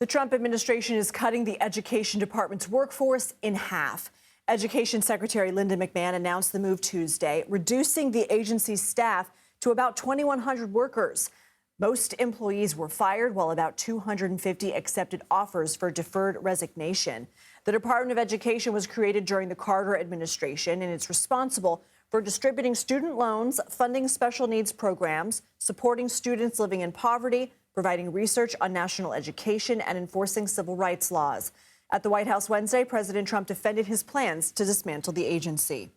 The Trump administration is cutting the Education Department's workforce in half. Education Secretary Linda McMahon announced the move Tuesday, reducing the agency's staff to about 2,100 workers. Most employees were fired, while about 250 accepted offers for deferred resignation. The Department of Education was created during the Carter administration, and it's responsible for distributing student loans, funding special needs programs, supporting students living in poverty, providing research on national education, and enforcing civil rights laws. At the White House Wednesday, President Trump defended his plans to dismantle the agency.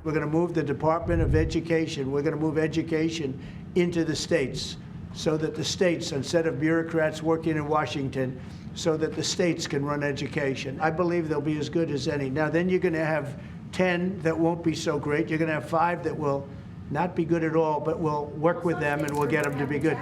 We're going to move the Department of Education. We're going to move education into the states so that the states, instead of bureaucrats working in Washington, so that the states can run education. I believe they'll be as good as any. Now, then you're going to have 10 that won't be so great. You're going to have 5 that will not be good at all, but we'll work with them and we'll get them to be good.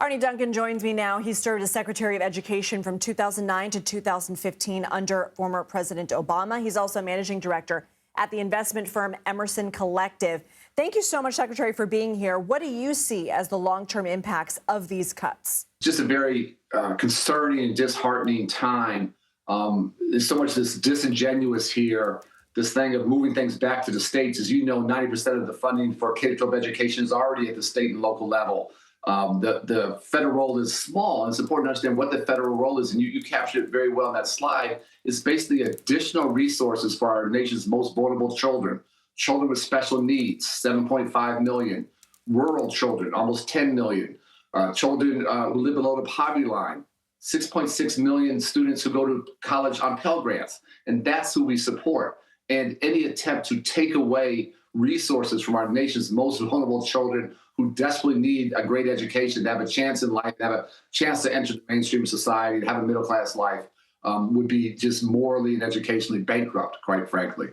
Arne Duncan joins me now. He served as Secretary of Education from 2009 to 2015 under former President Obama. He's also managing director at the investment firm Emerson Collective. Thank you so much, Secretary, for being here. What do you see as the long-term impacts of these cuts? Just a very concerning and disheartening time. There's so much that's disingenuous here. This thing of moving things back to the states. As you know, 90% of the funding for K-12 education is already at the state and local level. The federal role is small, and it's important to understand what the federal role is, and you captured it very well in that slide. It's basically additional resources for our nation's most vulnerable children, children with special needs, 7.5 million, rural children, almost 10 million, children who live below the poverty line, 6.6 million students who go to college on Pell Grants, and that's who we support. And any attempt to take away resources from our nation's most vulnerable children who desperately need a great education, to have a chance in life, to have a chance to enter the mainstream society, to have a middle-class life, would be just morally and educationally bankrupt, quite frankly.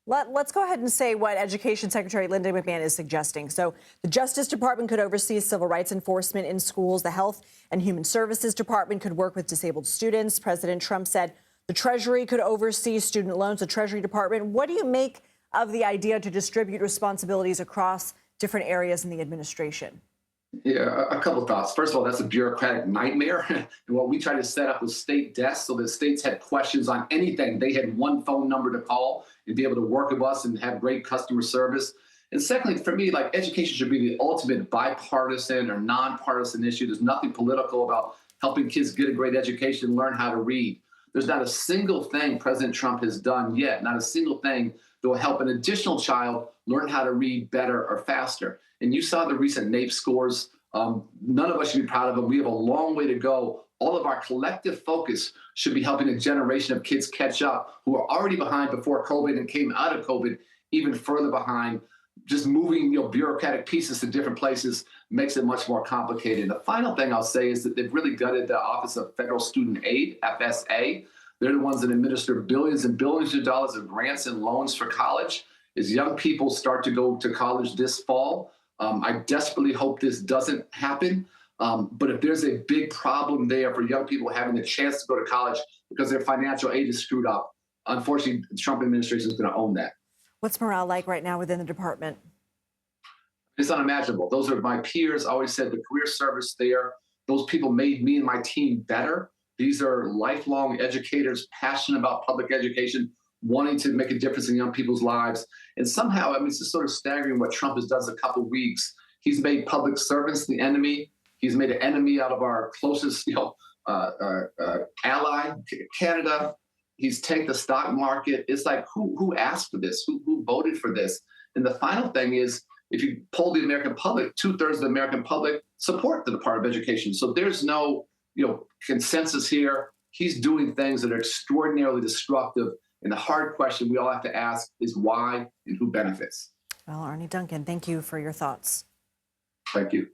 Let's go ahead and say what Education Secretary Linda McMahon is suggesting. So the Justice Department could oversee civil rights enforcement in schools. The Health and Human Services Department could work with disabled students. President Trump said the Treasury could oversee student loans, the Treasury Department. What do you make of the idea to distribute responsibilities across different areas in the administration? Yeah, a couple of thoughts. First of all, that's a bureaucratic nightmare. And what we tried to set up was state desks so that states had questions on anything. They had one phone number to call and be able to work with us and have great customer service. And secondly, for me, like, education should be the ultimate bipartisan or nonpartisan issue. There's nothing political about helping kids get a great education and learn how to read. There's not a single thing President Trump has done yet, not a single thing that will help an additional child learn how to read better or faster. And you saw the recent NAEP scores. None of us should be proud of them. We have a long way to go. All of our collective focus should be helping a generation of kids catch up who are already behind before COVID and came out of COVID even further behind. Just moving bureaucratic pieces to different places makes it much more complicated. The final thing I'll say is that they've really gutted the Office of Federal Student Aid, FSA. They're the ones that administer billions and billions of dollars of grants and loans for college. As young people start to go to college this fall, I desperately hope this doesn't happen. But if there's a big problem there for young people having the chance to go to college because their financial aid is screwed up, unfortunately, the Trump administration is going to own that. What's morale like right now within the department? It's unimaginable. Those are my peers. I always said the career service there. Those people made me and my team better. These are lifelong educators, passionate about public education, wanting to make a difference in young people's lives. And somehow, it's just sort of staggering what Trump has done in a couple of weeks. He's made public servants the enemy. He's made an enemy out of our closest, ally, Canada. He's tanked the stock market. It's like, who asked for this? Who voted for this? And the final thing is, if you poll the American public, 2/3 of the American public support the Department of Education. So there's no consensus here. He's doing things that are extraordinarily destructive. And the hard question we all have to ask is why and who benefits. Well, Arne Duncan, thank you for your thoughts. Thank you.